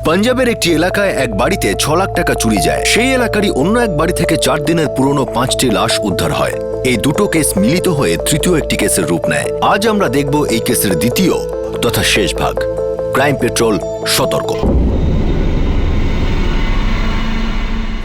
পাঞ্জাবের একটি এলাকায় এক বাড়িতে 6 লাখ টাকা চুরি যায়। সেই এলাকারই অন্য এক বাড়ি থেকে 4 দিনের পুরনো 5টি লাশ উদ্ধার হয়। এই দুটো কেস মিলিত হয়ে তৃতীয় একটি কেসের রূপ নেয়। আজ আমরা দেখব এই কেসের দ্বিতীয় তথা শেষ ভাগ। ক্রাইম পেট্রোল সতর্ক।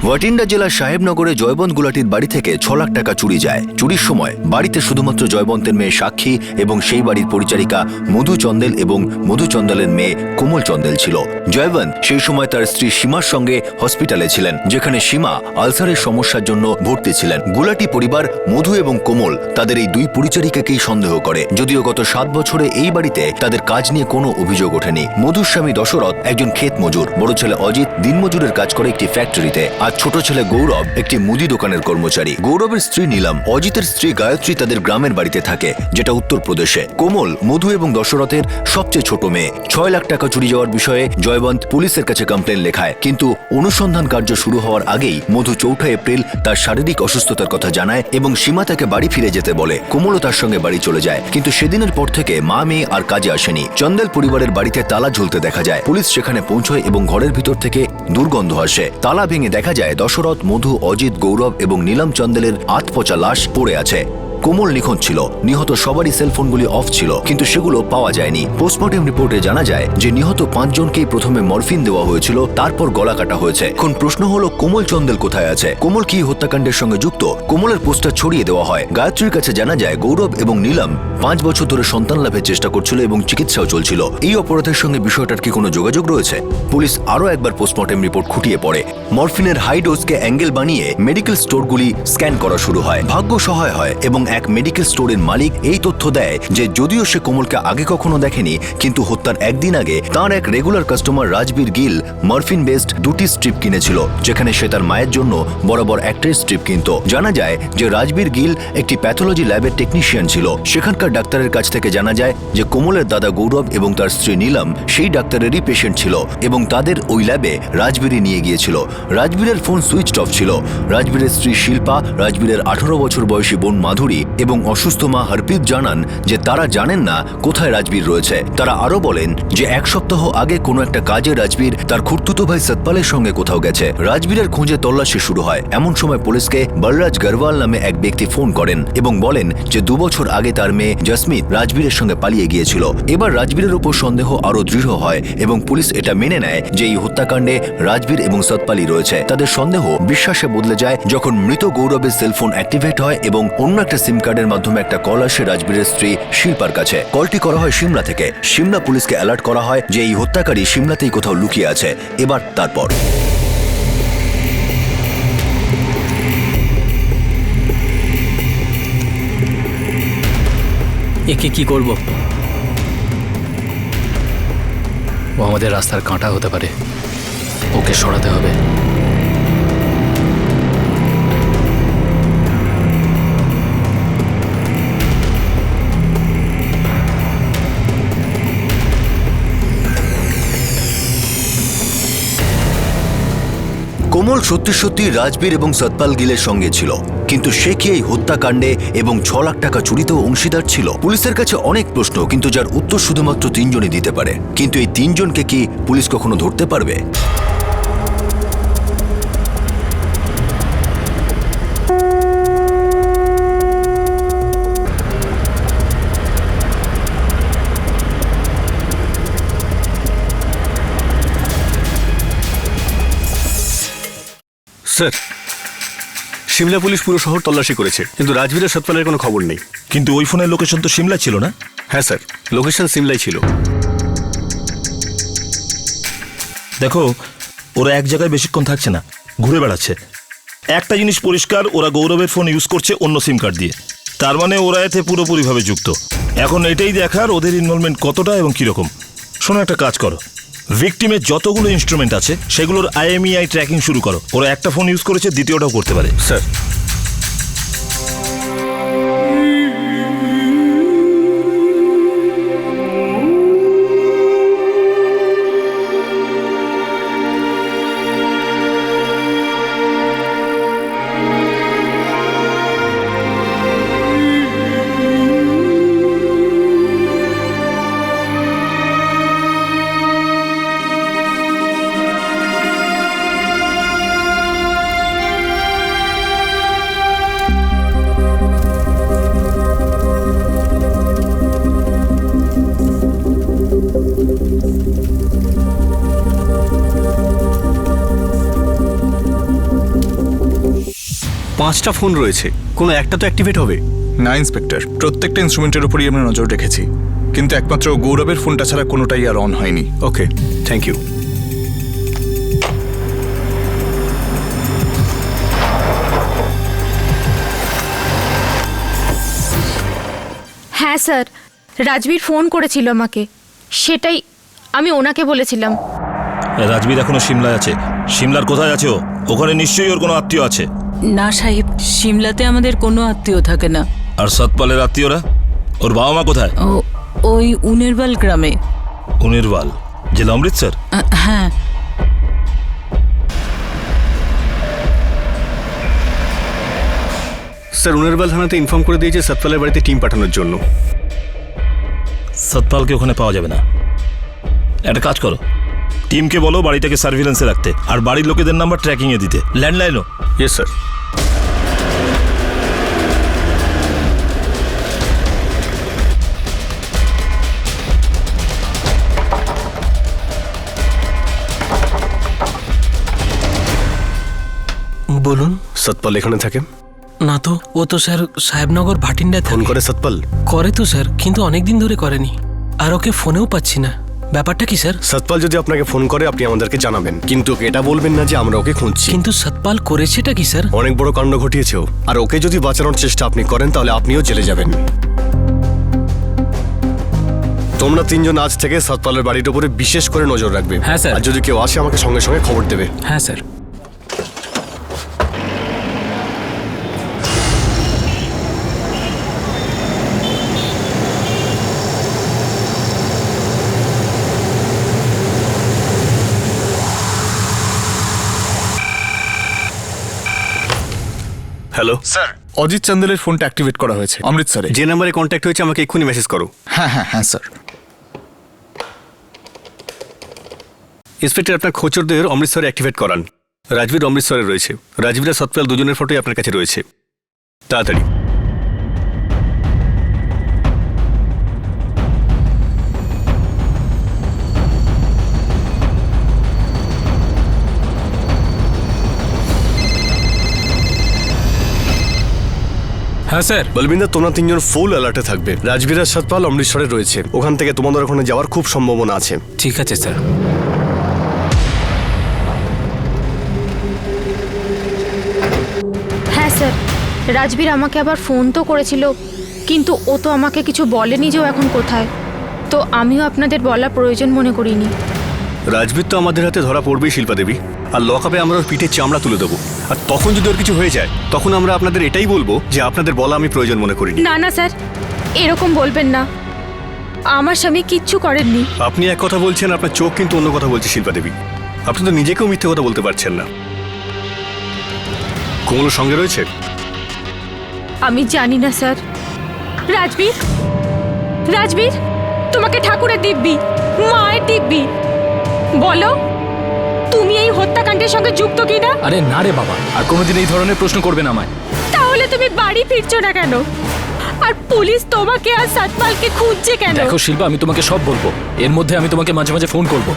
ভাটিন্ডা জেলার সাহেবনগরে জয়বন্ত গুলাটির বাড়ি থেকে 6 লাখ টাকা চুরি যায়। চুরির সময় বাড়িতে শুধুমাত্র জয়বন্তের মেয়ে সাক্ষী এবং সেই বাড়ির পরিচারিকা মধু চন্দেল এবং মধু চন্দেলের মেয়ে কোমল চন্দেল ছিল। জয়বন্ত সেই সময় তার স্ত্রী সীমার সঙ্গে হসপিটালে ছিলেন, যেখানে সীমা আলসারের সমস্যার জন্য ভর্তি ছিলেন। গুলাটি পরিবার মধু এবং কোমল তাদের এই দুই পরিচারিকাকেই সন্দেহ করে, যদিও গত 7 বছরে এই বাড়িতে তাদের কাজ নিয়ে কোনো অভিযোগ ওঠেনি। মধুর স্বামী দশরথ একজন ক্ষেত মজুর, বড় ছেলে অজিত দিনমজুরের কাজ করে একটি ফ্যাক্টরিতে, আর ছোট ছেলে গৌরব একটি মুদি দোকানের কর্মচারী। গৌরবের স্ত্রী নীলম, অজিতের স্ত্রী গায়ত্রী তাদের গ্রামের বাড়িতে থাকে, যেটা উত্তরপ্রদেশে। কোমল মধু এবং দশরথের সবচেয়ে ছোট মেয়ে। 6 লাখ টাকা চুরি যাওয়ার বিষয়ে জয়বন্ত পুলিশের কাছে কমপ্লেন লেখায়, কিন্তু অনুসন্ধান কার্য শুরু হওয়ার আগেই মধু 4 এপ্রিল তার শারীরিক অসুস্থতার কথা জানায় এবং সীমা তাকে বাড়ি ফিরে যেতে বলে। কোমলও তার সঙ্গে বাড়ি চলে যায়, কিন্তু সেদিনের পর থেকে মা মেয়ে আর কাজে আসেনি। চন্দেল পরিবারের বাড়িতে তালা ঝুলতে দেখা যায়। পুলিশ সেখানে পৌঁছয় এবং ঘরের ভিতর থেকে দুর্গন্ধ আসে। তালা ভেঙে দেখা যায় দশরথ, মধু, অজিত, গৌরব এবং নীলম চন্দেলের আধপচা লাশ পড়ে আছে। কোমল নিখোঁজ ছিল। নিহত সবারই সেলফোনগুলি অফ ছিল, কিন্তু সেগুলো পাওয়া যায়নি। পোস্টমর্টম রিপোর্টে জানা যায় যে নিহত 5 জনকেই প্রথমে মরফিন দেওয়া হয়েছিল, তারপর গলা কাটা হয়েছে। এখন প্রশ্ন হলো কোমল চন্দেল কোথায় আছে? কোমল কি হত্যাকাণ্ডের সঙ্গে যুক্ত? কোমলের পোস্টার ছড়িয়ে দেওয়া হয়। গায়ত্রীর কাছে জানা যায় গৌরব এবং নীলম 5 বছর ধরে সন্তান লাভের চেষ্টা করছিল এবং চিকিৎসাও চলছিল। এই অপরাধের সঙ্গে বিষয়টার কি কোনো যোগাযোগ রয়েছে? পুলিশ আরও একবার পোস্টমর্টম রিপোর্ট খুঁটিয়ে পড়ে। মরফিনের হাই ডোজকে অ্যাঙ্গেল বানিয়ে মেডিকেল স্টোরগুলি স্ক্যান করা শুরু হয়। ভাগ্য সহায় হয় এবং এক মেডিকেল স্টোরের মালিক এই তথ্য দেয় যে যদিও সে কোমলকে আগে কখনো দেখেনি, কিন্তু হত্যার একদিন আগে তার এক regular customer Rajbir Gill morphine based 2টি স্ট্রিপ কিনেছিল, যেখানে সে তার মায়ের জন্য বরাবর 1টি স্ট্রিপ কিনত। জানা যায় যে রাজবীর গিল একটি প্যাথোলজি ল্যাবের টেকনিশিয়ান ছিল। সেখানকার ডাক্তারের কাছ থেকে জানা যায় যে কোমলের দাদা গৌরব এবং তার স্ত্রী নীলম সেই ডাক্তারেরই পেশেন্ট ছিল এবং তাদের ওই ল্যাবে রাজবীরই নিয়ে গিয়েছিল। রাজবীরের ফোন সুইচ অফ ছিল। রাজবীরের স্ত্রী শিল্পা, রাজবীরের 18 বছর বয়সী বোন মাধুরী এবং অসুস্থ মা হরপ্রীত জানান যে তারা জানেন না কোথায় রাজবীর রয়েছে। তারা আরো বলেন যে 1 সপ্তাহ আগে কোনো একটা কাজে রাজবীর তার খুড়তুতো ভাই সতপালের সঙ্গে কোথাও গেছে। রাজবীরের খোঁজে তল্লাশি শুরু হয়। এমন সময় পুলিশকে বলরাজ গরওয়াল নামে এক ব্যক্তি ফোন করেন এবং বলেন যে 2 বছর আগে তার মেয়ে জসমিত রাজবীরের সঙ্গে পালিয়ে গিয়েছিল। এবার রাজবীরের উপর সন্দেহ আরো দৃঢ় হয় এবং পুলিশ এটা মেনে নেয় যে এই হত্যাকাণ্ডে রাজবীর এবং সতপালি রয়েছে। তাদের সন্দেহ বিশ্বাসে বদলে যায় যখন মৃত গৌরবের সেলফোন অ্যাক্টিভেট হয় এবং অন্য একটা সিম কার্ডের মাধ্যমে একটা কল আসে রাজবীরের স্ত্রী শিল্পার কাছে। কলটি করা হয় সিমলা থেকে। সিমলা পুলিশকে অ্যালার্ট করা হয় যে এই হত্যাকারী সিমলাতেই কোথাও লুকিয়ে আছে। এবার তারপর একে কি করব? ও আমাদের রাস্তার কাঁটা হতে পারে, ওকে সরাতে হবে। কোমল সত্যি সত্যি রাজবীর এবং সতপাল গিলের সঙ্গে ছিল, কিন্তু সে কি এই হত্যাকাণ্ডে এবং 6 লাখ টাকা চুরিতেও অংশীদার ছিল? পুলিশের কাছে অনেক প্রশ্ন, কিন্তু যার উত্তর শুধুমাত্র 3 জনই দিতে পারে। কিন্তু এই 3 জনকে কি পুলিশ কখনো ধরতে পারবে? স্যার, সিমলা পুলিশ পুরো শহর তল্লাশি করেছে, কিন্তু রাজবীরের সতপালের কোনো খবর নেই। কিন্তু ওই ফোনের লোকেশন তো সিমলা ছিল না? হ্যাঁ স্যার, লোকেশন সিমলাই ছিল। দেখো, ওরা এক জায়গায় বেশিক্ষণ থাকছে না, ঘুরে বেড়াচ্ছে। একটা জিনিস পরিষ্কার, ওরা গৌরবের ফোন ইউজ করছে অন্য সিম কার্ড দিয়ে। তার মানে ওরা এতে পুরোপুরিভাবে যুক্ত। এখন এটাই দেখার ওদের ইনভলভমেন্ট কতটা এবং কীরকম। শোনো, একটা কাজ করো, ভিকটিমের যতগুলো ইনস্ট্রুমেন্ট আছে সেগুলোর IMEI ট্র্যাকিং শুরু করো। ওরা একটা ফোন ইউজ করেছে, দ্বিতীয়টাও করতে পারে। স্যার, 5টা ফোন রয়েছে, কোনো একটা তো অ্যাক্টিভেট হবে। না ইন্সপেক্টর, প্রত্যেকটা ইনস্ট্রুমেন্টের উপরই আমরা নজর রেখেছি, কিন্তু একমাত্র গৌরবের ফোনটা ছাড়া কোনোটাই আর অন হয়নি। ওকে, থ্যাংক ইউ। হ্যাঁ স্যার, রাজবীর ফোন করেছিল আমাকে, সেটাই আমি ওনাকে বলেছিলাম। রাজবীর এখনো সিমলায় আছে। সিমলার কোথায় আছে ও? ওখানে নিশ্চয়ই ওর কোনো আত্মীয় আছে। না সাহেব, সিমলাতে আমাদের কোনো আত্মীয় থাকে না। আর সতপালের আত্মীয়রা? ওর বাবা মা কোথায়? ওই উনেরবাল গ্রামে। উনিরবাল, জেলা অমৃতসর? হ্যাঁ। স্যার, উনারবাল থানাতে ইনফর্ম করে দিয়েছে সতপালের বাড়িতে টিম পাঠানোর জন্য। সতপালকে ওখানে পাওয়া যাবে না। একটা কাজ করো, টিমকে বলো বাড়িটাকে সার্ভিলেন্সে রাখতে, আর বাড়ির লোকেদের নাম্বার ট্র্যাকিংয়ে দিতে। ল্যান্ডলাইনও? Yes sir. বলুন। সতপাল এখানে থাকে? না তো, ও তো স্যার সাহেবনগর ভাটিন্ডায় ফোন থাকে। করে সতপাল? করে তো স্যার, কিন্তু অনেক দিন ধরে করেনি, আর ওকে ফোনেও পাচ্ছি না। ব্যাপারটা কি স্যার? সতপাল যদি আপনাকে ফোন করে আপনি আমাদেরকে জানাবেন, কিন্তু ওকে এটা বলবেন না যে আমরা ওকে খুঁজছি। কিন্তু সতপাল করেছেটা কি স্যার? অনেক বড় কাণ্ড ঘটিয়েছে ও, আর ওকে যদি বাঁচানোর চেষ্টা আপনি করেন তাহলে আপনিও জেলে যাবেন। তোমরা 3 জন আজ থেকে সতপালের বাড়ির উপরে বিশেষ করে নজর রাখবে। হ্যাঁ, স্যার। আর যদি কেউ আসে আমাকে সঙ্গে সঙ্গে খবর দেবে। হ্যাঁ স্যার। হ্যালো স্যার, অজিত চান্দেলের ফোনটা অ্যাক্টিভেট করা হয়েছে অমৃতসরে। যে নাম্বারে কন্ট্যাক্ট হয়েছে আমাকে এক্ষুনি মেসেজ করো। হ্যাঁ হ্যাঁ হ্যাঁ স্যার। ইন্সপেক্টর, আপনার খোঁচরদের অমৃতসরে অ্যাক্টিভেট করান। রাজবীর অমৃতসরে রয়েছে, রাজবীর আর সতপাল দুজনের ফটোই আপনার কাছে রয়েছে। তাড়াতাড়ি। হ্যাঁ স্যার। বলবিন্দা, তোমরা 3 জন ফুল অ্যালার্টে থাকবে। রাজবীর আর সতপাল অমৃতসরে রয়েছে, ওখান থেকে তোমাদের ওখানে যাওয়ার খুব সম্ভাবনা আছে। ঠিক আছে স্যার। হ্যাঁ স্যার, রাজবীর আমাকে আবার ফোন তো করেছিল, কিন্তু ও তো আমাকে কিছু বলেনি যে ও এখন কোথায়। তো আমিও আপনাদের বলা প্রয়োজন মনে করিনি। রাজবীর তো আমাদের হাতে ধরা পড়বেই শিল্পা দেবী, আর লকআপে আমরা ওর পিঠের চামড়া তুলে দেবো। আর তখন যদি ওর কিছু হয়ে যায় তখন আমরা আপনাদের এটাই বলবো যে আপনাদের বলা আমি প্রয়োজন মনে করিনি। না না স্যার, এরকম বলবেন না, আমার স্বামী কিচ্ছু করেননি। আপনি এক কথা বলছেন, আপনার চোখ কিন্তু অন্য কথা বলছে শিল্পা দেবী। আপনি তো নিজেকেও মিথ্যে কথা বলতে পারছেন না। কোমল সঙ্গে রয়েছে? আমি জানি না স্যার। রাজবীর, রাজবীর, তোমাকে ঠাকুরের দিব্যি, মায়ের দিব্যি, বলো তুমি এই হত্যাকাণ্ডের সঙ্গে যুক্ত কিনা? আরে না রে বাবা, আর কোনোদিন এই ধরনের প্রশ্ন করবে না আমায়। তাহলে তুমি বাড়ি ফিরছো না কেন? আর পুলিশ তোমাকে আর সতপালকে খুঁজছে কেন? দেখো শিল্পা, আমি তোমাকে সব বলবো, এর মধ্যে আমি তোমাকে মাঝে মাঝে ফোন করব।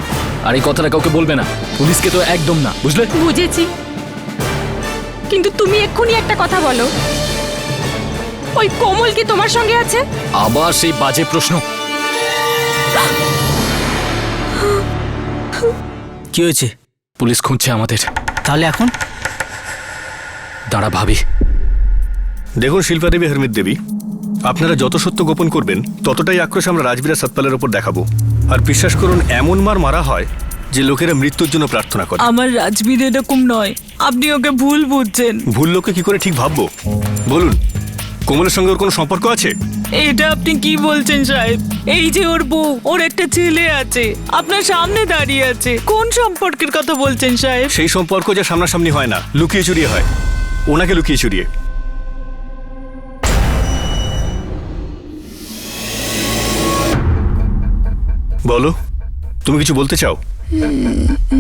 আর এই কথাটা কাউকে বলবে না, পুলিশকে তো একদম না, বুঝলে? বুঝেছি, কিন্তু তুমি এক্ষুনি একটা কথা বলো, ওই কোমল কি তোমার সঙ্গে আছে? আবার সেই বাজে প্রশ্ন। কি হয়েছে? পুলিশ খুঁজছে আমাদের। তাহলে এখন? দাঁড়া ভাবি। দেখুন শিল্পা দেবী, হরমিত দেবী, আপনারা যত সত্য গোপন করবেন ততটাই আক্রোশ আমরা রাজবীর আর সতপালের ওপর দেখাবো। আর বিশ্বাস করুন, এমন মারা হয় যে লোকেরা মৃত্যুর জন্য প্রার্থনা করে। আমার রাজবীর এরকম নয়, আপনি ওকে ভুল বুঝছেন। ভুল লোককে কি করে ঠিক ভাববো বলুন? কোমলের সঙ্গে ওর কোনো সম্পর্ক আছে? এটা আপনি কি বলছেন সাহেব? এই যে ওর বউ, ওর একটা ছেলে আছে, আপনার সামনে দাঁড়িয়ে আছে, কোন সম্পর্কের কথা বলছেন সাহেব? সেই সম্পর্ক যা সামনাসামনি হয় না, লুকিয়ে চুরিয়ে হয়। ওনাকে লুকিয়ে চুরিয়ে। বলো, তুমি কিছু বলতে চাও?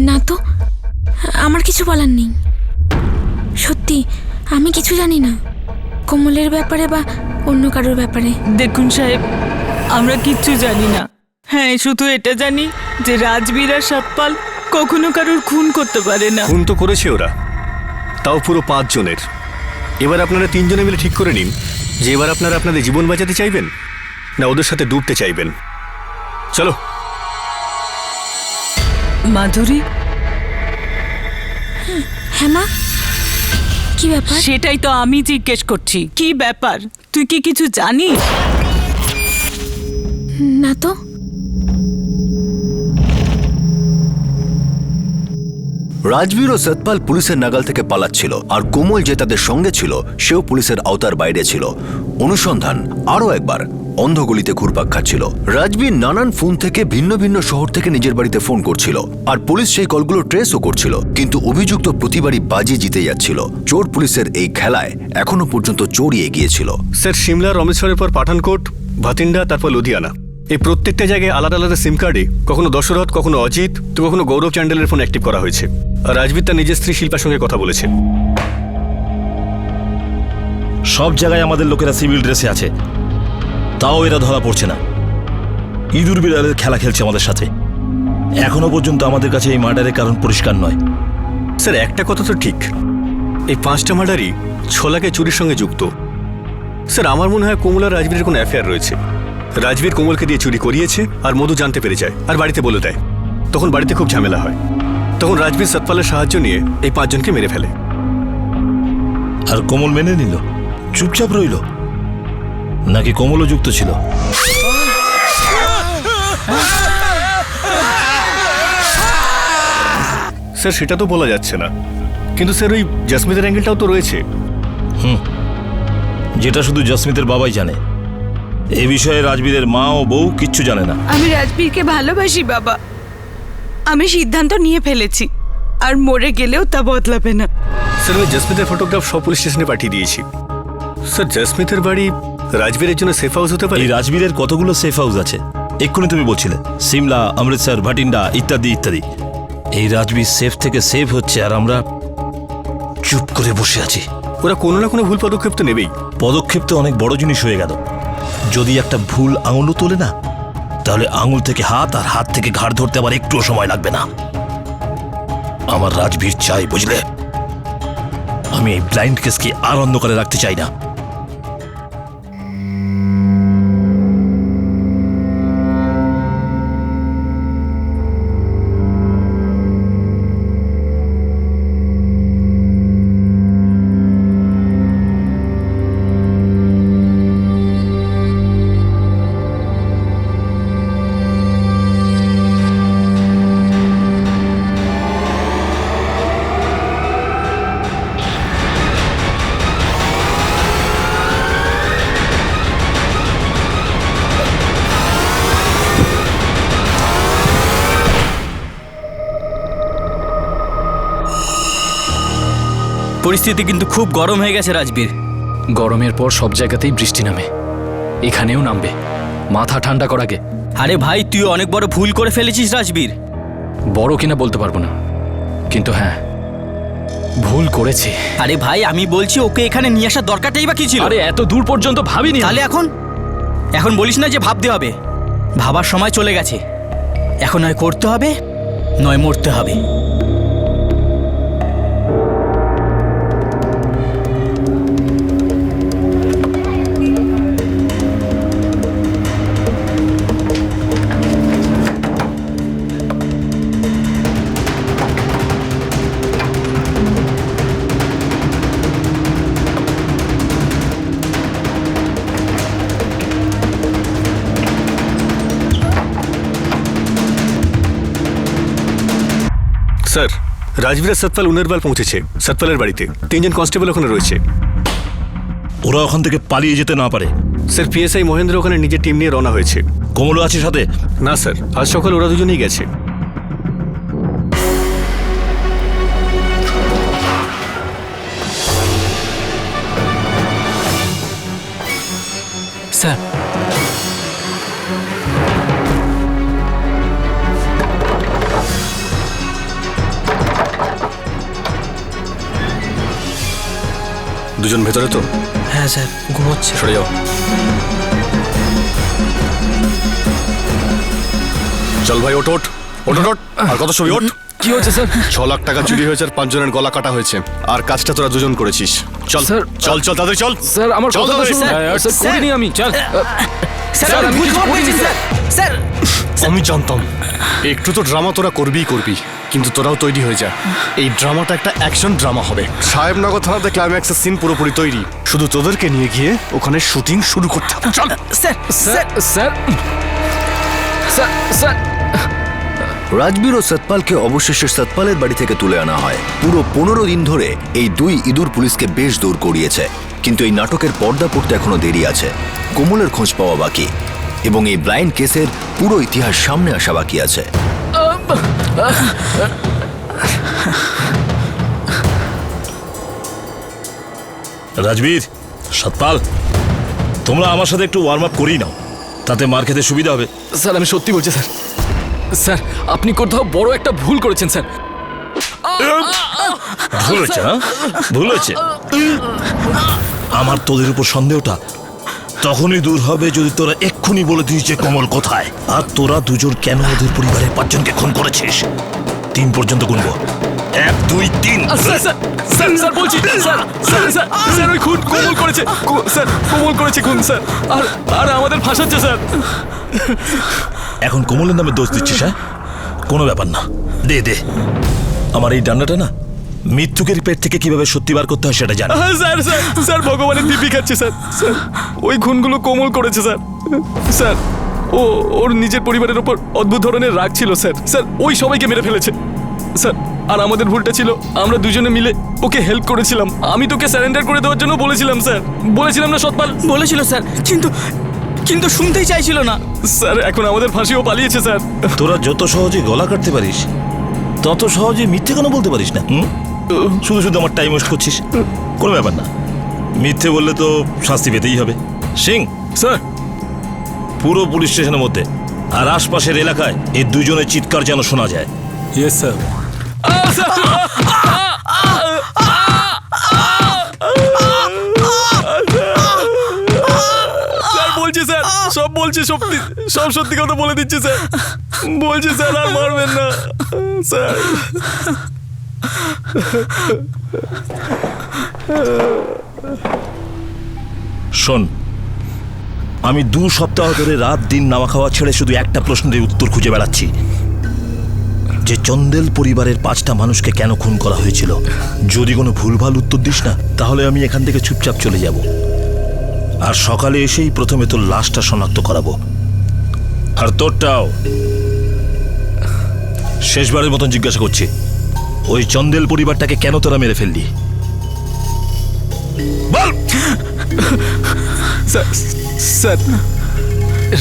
না তো, আমার কিছু বলার নেই। সত্যি আমি কিছু জানি না কোমলের ব্যাপারে বা অন্য কারোর ব্যাপারে। দেখুন সাহেব, আমরা কিচ্ছু জানি না। হ্যাঁ, শুধু এটা জানি যে রাজবীর আর সতপাল কখনো কারোর খুন করতে পারে না। খুন তো করেছে ওরা, তাও পুরো 5 জনের। এবার আপনারা তিনজনে মিলে ঠিক করে নিন যে এবার আপনারা আপনাদের জীবন বাঁচাতে চাইবেন না ওদের সাথে ডুবতে চাইবেন। চলো। মাধুরী, হ্যাঁ মা, কি ব্যাপার? সেটাই তো আমি জিজ্ঞেস করছি, কি ব্যাপার? তুই কি কিছু জানিস? না তো। রাজবীর ও সতপাল পুলিশের নাগাল থেকে পালাচ্ছিল, আর কোমল যে তাদের সঙ্গে ছিল সেও পুলিশের আওতার বাইরে ছিল। অনুসন্ধান আরও একবার অন্ধগলিতে ঘুরপাক খাচ্ছিল। রাজবীর নানান ফোন থেকে ভিন্ন ভিন্ন শহর থেকে নিজের বাড়িতে ফোন করছিল, আর পুলিশ সেই কলগুলো ট্রেসও করছিল, কিন্তু অভিযুক্ত প্রতিবারই বাজি জিতে যাচ্ছিল। চোর পুলিশের এই খেলায় এখনো পর্যন্ত চোরই এগিয়েছিল। স্যার, সিমলার অমৃতসরের পর পাঠানকোট, ভাতিন্ডা, তারপর লুধিয়ানা, এই প্রত্যেকটা জায়গায় আলাদা আলাদা সিম কার্ডে কখনো দশরথ, কখনো অজিত, তো কখনো গৌরব চ্যান্ডেলের ফোন অ্যাক্টিভ করা হয়েছে। আর রাজবীর তার নিজের স্ত্রী শিল্পার সঙ্গে কথা বলেছে। সব জায়গায় আমাদের লোকেরা সিভিল ড্রেসে আছে, তাও এরা ধরা পড়ছে না। ইঁদুর বিড়ালের খেলা খেলছে আমাদের সাথে। এখনো পর্যন্ত আমাদের কাছে এই মার্ডারের কারণ পরিষ্কার নয়। স্যার, একটা কথা তো ঠিক, এই 5টা মার্ডারই ছোলাকে চুরির সঙ্গে যুক্ত। স্যার, আমার মনে হয় কোমল আর রাজবীরের কোনো অ্যাফেয়ার রয়েছে। রাজবীর কোমলকে দিয়ে চুরি করিয়েছে, আর মধু জানতে পেরে যায় আর বাড়িতে বলে দেয়। তখন বাড়িতে খুব ঝামেলা হয়। তখন রাজবীর সতপালের সাহায্য নিয়ে এই 5 জনকে মেরে ফেলে। আর কোমল মেনে নিল, চুপচাপ রইল, নাকি কোমলও যুক্ত ছিল? স্যার, সেটা তো বলা যাচ্ছে না, কিন্তু স্যার ওই জসমিতের অ্যাঙ্গেলটাও তো রয়েছে। যেটা শুধু জসমিতের বাবাই জানে। এ বিষয়ে রাজবীরের মা ও বউ কিচ্ছু জানে না। আমি রাজবীরকে ভালোবাসি বাবা, আমি সিদ্ধান্ত নিয়ে ফেলেছি, আর মরে গেলেও তা বদলাবে না। স্যার, আমি জসমিতের ফটোগ্রাফ সব পুলিশ স্টেশনে পাঠিয়ে দিয়েছি। স্যার, জসমিতের বাড়ি রাজবীরের জন্য সেফ হাউস হতে পারে। এই রাজবীরের কতগুলো সেফ হাউস আছে এক্ষুনি তুমি বলছিলে, সিমলা, অমৃতসর, ভাটিন্ডা ইত্যাদি ইত্যাদি। এই রাজবীর সেফ থেকে সেভ হচ্ছে, আর আমরা চুপ করে বসে আছি। ওরা কোনো না কোনো ভুল পদক্ষেপ তো নেবেই। পদক্ষেপ তো অনেক বড় জিনিস হয়ে গেল। যদি একটা ভুল আঙুলও তোলে না, তাহলে আঙুল থেকে হাত, আর হাত থেকে ঘাড় ধরতে আবার একটুও সময় লাগবে না। আমার রাজবীর চাই, বুঝলে? আমি এই ব্লাইন্ড কেসকে আর অন্ধকারে রাখতে চাই না। পরিস্থিতি কিন্তু খুব গরম হয়ে গেছে রাজবীর। গরমের পর সব জায়গাতেই বৃষ্টি নামে, এখানেও নামবে। মাথা ঠান্ডা কর আগে। আরে ভাই, তুই অনেক বড় ভুল করে ফেলেছিস রাজবীর। বড় কিনা বলতে পারবো না, কিন্তু হ্যাঁ, ভুল করেছি। আরে ভাই, আমি বলছি ওকে এখানে নিয়ে আসার দরকারটাই বা কি ছিল? আরে এত দূর পর্যন্ত ভাবিনি। তাহলে এখন বলিস না যে ভাবতে হবে। ভাবার সময় চলে গেছে। এখন নয় করতে হবে, নয় মরতে হবে। স্যার, রাজবীর সতপাল উনারবাল পৌঁছেছে সতপালের বাড়িতে। 3 জন কনস্টেবল ওখানে রয়েছে। ওরা ওখান থেকে পালিয়ে যেতে না পারে। স্যার, পিএসআই মহেন্দ্র ওখানে নিজের টিম নিয়ে রওনা হয়েছে। কোমলও আছে সাথে? না স্যার, আজ সকাল ওরা দুজনেই গেছে। স্যার, দুজন ভেতরে তো? হ্যাঁ স্যার, ঘুমোচ্ছে। সরে যাও। চল ভাই, ওঠ ওঠ ওঠ ওঠ। আর কত ছবি, ওঠ। কি হচ্ছে স্যার? 6 লাখ টাকা চুরি হয়েছে আর 5 জনের গলা কাটা হয়েছে। আর কাজটা তোরা দুজন করেছিস। চল স্যার, চল চল তাদের চল। স্যার আমার চল কথাটা তাড়াতাড়ি। শুনুন। স্যার করিনি আমি। চল স্যার আমি কিছু করিনি স্যার। স্যার আমি জানতাম একটু তো ড্রামা তোরা করবি, কিন্তু তোরাও তৈরি হয়ে যা। এই ড্রামাটা একটা অ্যাকশন ড্রামা হবে। সাহেবনগর থানাতে ক্লাইম্যাক্সের সিন পুরোপুরি তৈরি, শুধু তোদেরকে নিয়ে গিয়ে ওখানে শুটিং শুরু করতে হবে। চল। Sir sir sir sir sir Rajbir ও সতপালকে অবশেষে সতপালের বাড়ি থেকে তুলে আনা হয়। পুরো 15 দিন ধরে এই দুই ইঁদুর পুলিশকে বেশ দৌড় করিয়েছে, কিন্তু এই নাটকের পর্দা পড়তে এখনো দেরি আছে। কোমলের খোঁজ পাওয়া বাকি এবং এই ব্লাইন্ড কেসের পুরো ইতিহাস সামনে আসা বাকি আছে। রাজবীর, সতপাল, তোমরা আমার সাথে একটু ওয়ার্ম আপ করেই নাও, তাতে মার খেতে সুবিধা হবে। স্যার আমি সত্যি বলছি স্যার। স্যার আপনি কোথাও বড় একটা ভুল করেছেন স্যার। ভুল হয়েছে না? ভুল হয়েছে। আমার তোদের উপর সন্দেহটা তখনই দূর হবে যদি তোরা এক্ষুনি বলে দিস যে কমল কোথায়, আর তোরা দুজন কেন ওদের পরিবারের 5 জনকে খুন করেছিস। 3 পর্যন্ত গুনবো। 1, 2, 3। স্যার স্যার স্যার স্যার বলছি স্যার স্যার স্যার স্যার ওই খুন কোমল করেছে। স্যার কোমল করেছে খুন স্যার। আর আর আমাদের ফাঁসাচ্ছে স্যার। এখন কমলের নামে দোষ দিচ্ছিস? হ্যাঁ, কোনো ব্যাপার না, দে দে। আমার এই ডান্ডাটা না মৃত্যুকের পেট থেকে কিভাবে সত্যি বার করতে হয় সেটা জানি। স্যার স্যার স্যার ভগবানের দিব্যি খাচ্ছে স্যার। স্যার ওই খুনগুলো কোমল করেছে স্যার। স্যার ওর নিজের পরিবারের ওপর অদ্ভুত ধরনের রাগ ছিল স্যার। স্যার ওই সবাইকে মেরে ফেলেছে স্যার। আর আমাদের ভুলটা ছিল আমরা দুজনে মিলে ওকে হেল্প করেছিলাম। আমি তোকে স্যারেন্ডার করে দেওয়ার জন্য বলেছিলাম স্যার। বলেছিলাম না সতপাল? বলেছিল স্যার, কিন্তু শুনতেই চাইছিল না স্যার। এখন আমাদের ফাঁসিও পালিয়েছে স্যার। তোরা যত সহজে গলা কাটতে পারিস তত সহজে মিথ্যে কেন বলতে পারিস না? শুধু শুধু আমার টাইম ওয়েস্ট করছিস। কোনো ব্যাপার না, মিথ্যে বললে তো শাস্তি পেতেই হবে। সিং স্যার পুরো পুলিশ স্টেশনের মধ্যে আর আশপাশের এলাকায় এই দুজনের চিৎকার যেন শোনা যায়। Yes sir. বলছি স্যার, সব বলছি, সব সত্যি কথা বলে দিচ্ছি স্যার। বলছি স্যার আর মারবেন না স্যার। শোন, আমি 2 সপ্তাহ ধরে রাত দিন নাওয়া খাওয়া ছেড়ে শুধু একটা প্রশ্নের উত্তর খুঁজে বেড়াচ্ছি, যে চন্দেল পরিবারের 5টা মানুষকে কেন খুন করা হয়েছিল। যদি কোনো ভুলভাল উত্তর দিস না তাহলে আমি এখান থেকে চুপচাপ চলে যাব, আর সকালে এসেই প্রথমে তোর লাশটা শনাক্ত করাবো। আর তোরটাও। শেষবারের মতন জিজ্ঞাসা করছি, ওই চন্দেল পরিবারটাকে কেন তোরা মেরে ফেললি? বল। স্যার স্যার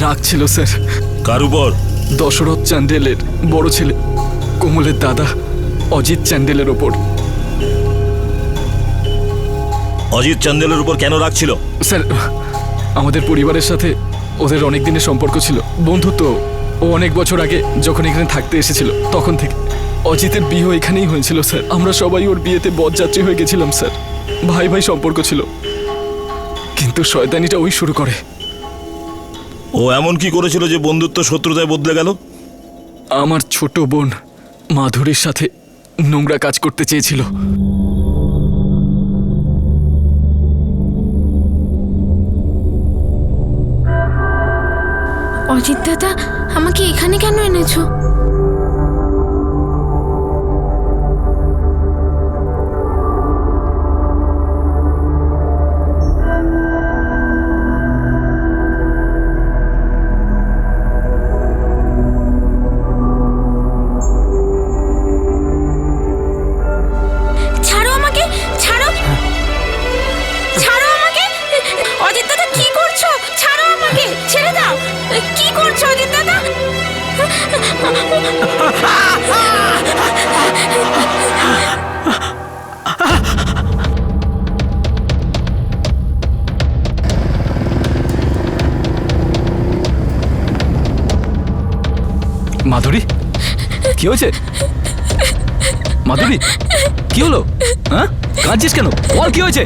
রাগ ছিল স্যার। কার উপর? দশরথ চান্দেলের বড় ছেলে কোমলের দাদা অজিত চান্দেলের ওপর। অজিত চান্দেলের উপর কেন রাগ ছিল? স্যার আমাদের পরিবারের সাথে ওদের অনেক দিনের সম্পর্ক ছিল, বন্ধুত্ব। ও অনেক বছর আগে যখন এখানে থাকতে এসেছিল তখন থেকে। অজিতের বিয়ে এখানেই হয়েছিল স্যার। আমরা সবাই ওর বিয়েতে বরযাত্রী হয়ে গেছিলাম স্যার। ভাই ভাই সম্পর্ক ছিল, কিন্তু শয়তানিটা ওই শুরু করে। ও এমন কি করেছিল যে বন্ধুত্ব শত্রুতায় বদলে গেল? আমার ছোট বোন মাধুরীর সাথে নোংরা কাজ করতে চেয়েছিল। অজিত দাদা, আমাকে এখানে কেন এনেছো? ছাড়ো আমাকে, ছাড়ো, ছাড়ো আমাকে। অজিত দাদা কি করছো? ছাড়ো আমাকে, ছেড়ে দাও। কি করছো অজিত দাদা? মাধুরী, কি হয়েছে? মাধুরী কি হলো? হ্যাঁ কাঁদছিস কেন? বল কি হয়েছে?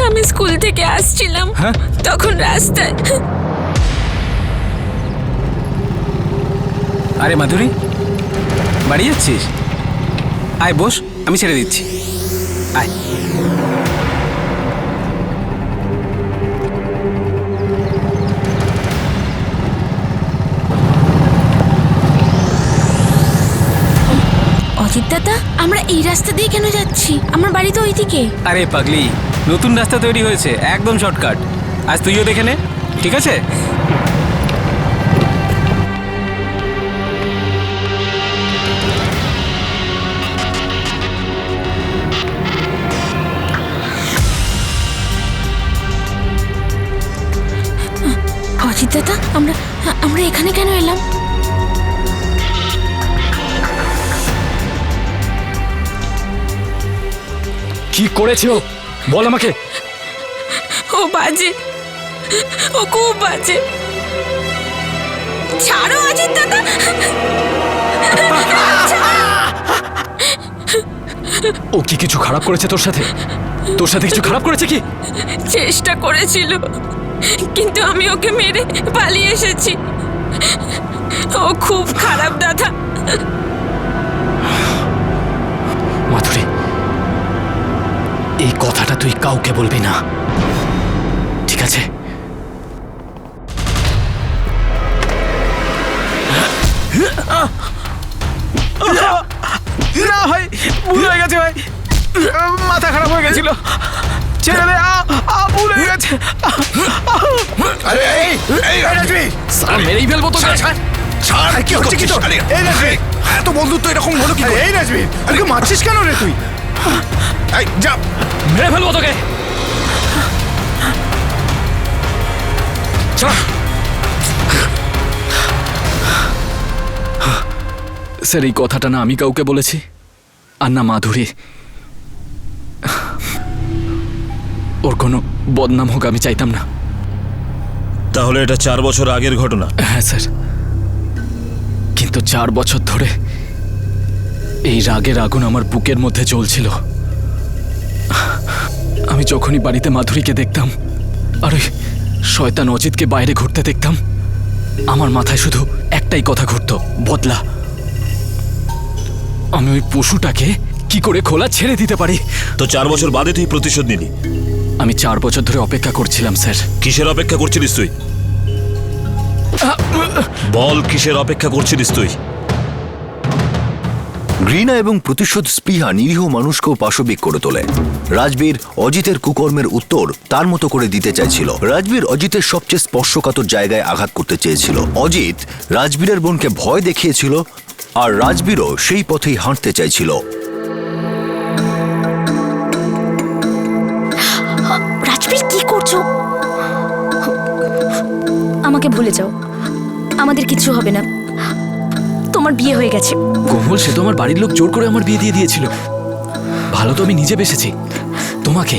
আমি স্কুল থেকে আসছিলাম, তখন রাস্তায়। আরে মাধুরী, বাড়ি যাচ্ছিস? আয় বস, আমি ছেড়ে দিচ্ছি। আয়। অজিত দাদা, আমরা এই রাস্তা দিয়ে কেন যাচ্ছি? আমার বাড়ি তো ওইদিকে। আরে পাগলি, নতুন রাস্তা তৈরি হয়েছে, একদম শর্টকাট। আজ তুইও দেখে নে, ঠিক আছে? অজিত দাদা, আমরা এখানে কেন এলাম? কি করেছে ও? বল আমাকে। ও বাজে, ও খুব বাজে। ছাড়ো অজিত দাদা। ও কি কিছু খারাপ করেছে তোর সাথে? তোর সাথে কিছু খারাপ করেছে কি? চেষ্টা করেছিল, কিন্তু আমি ওকে মেরে পালিয়ে এসেছি। ও খুব খারাপ দাদা। মাধুরী, এই কথাটা তুই কাউকে বলবি না, ঠিক আছে? না ভাই, ভুল হয়ে গেছে ভাই, মাথা খারাপ হয়ে গেছিল, ছেড়ে দে, ভুল হয়ে গেছে। মেরেই ফেলবো তো। কি হচ্ছে কি তোর? এই রাজবীর, এত বন্ধুত্ব এরকম হলো কি করে? এই রাজবীর, আরে মারছিস কেন রে তুই? এই যা, মেরে ফেলবো তোকে। স্যার, এই কথাটা না আমি কাউকে বলেছি, আর না মাধুরী। ওর কোনো বদনাম হোক আমি চাইতাম না। তাহলে এটা 4 বছর আগের ঘটনা? হ্যাঁ স্যার, কিন্তু 4 বছর ধরে এই রাগের আগুন আমার বুকের মধ্যে জ্বলছিল। আমি যখনই বাড়িতে মাধুরীকে দেখতাম আর ওই শয়তান অজিতকে বাইরে ঘুরতে দেখতাম, আমার মাথায় শুধু একটাই কথা ঘুরতো, বদলা। আমি ওই পশুটাকে কি করে খোলা ছেড়ে দিতে পারি। তো 4 বছর বাদে তুই প্রতিশোধ নিলি? আমি 4 বছর ধরে অপেক্ষা করছিলাম স্যার। কিসের অপেক্ষা করছিলিস তুই? বল, কিসের অপেক্ষা করছিলিস তুই? ঘৃণা এবং প্রতিশোধ স্পৃহা নিরীহ মানুষকেও পাশবিক করে তোলে। রাজবীর অজিতের কুকর্মের উত্তর তার মতো করে দিতে চাইছিল। রাজবীর অজিতের সবচেয়ে স্পর্শকাতর জায়গায় আঘাত করতে চেয়েছিল। অজিত রাজবীরের বোনকে ভয় দেখিয়েছিল, আর রাজবীরও সেই পথেই হাঁটতে চাইছিল। রাজবীর, কি করছো? আমাকে ভুলে যাও, আমাদের কিছু হবে না। তোমার বিয়ে হয়ে গেছে। কোমল, সে তো আমার বাড়ির লোক জোর করে আমার বিয়ে দিয়ে দিয়েছিল। ভালো তো আমি নিজে বেসেছি তোমাকে।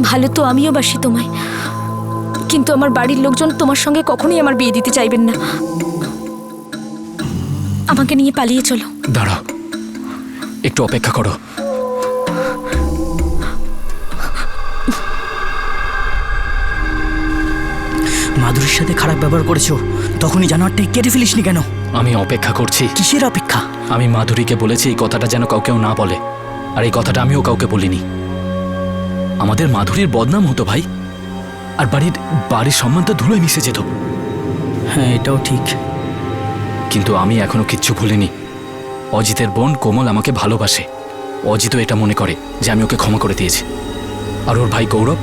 ভালো তো আমিও বাসি তোমায়, কিন্তু আমার বাড়ির লোকজন তোমার সঙ্গে কখনোই আমার বিয়ে দিতে চাইবেন না। আমাকে নিয়ে পালিয়ে চলো। দাঁড়াও, একটু অপেক্ষা করো। মাধুরীর সাথে খারাপ ব্যবহার করেছো, তখনই জানোয়ারটা কেটে ফেলিসনি কেন? আমি অপেক্ষা করছি। কিসের অপেক্ষা? আমি মাধুরীকে বলেছি এই কথাটা যেন কাউকেও না বলে, আর এই কথাটা আমিও কাউকে বলিনি। আমাদের মাধুরীর বদনাম হতো ভাই, আর বাড়ির সম্মান তো ধুলোয় মিশে যেত। হ্যাঁ, এটাও ঠিক, কিন্তু আমি এখনো কিচ্ছু ভুলিনি। অজিতের বোন কোমল আমাকে ভালোবাসে। অজিতও এটা মনে করে যে আমি ওকে ক্ষমা করে দিয়েছি। আর ওর ভাই গৌরব,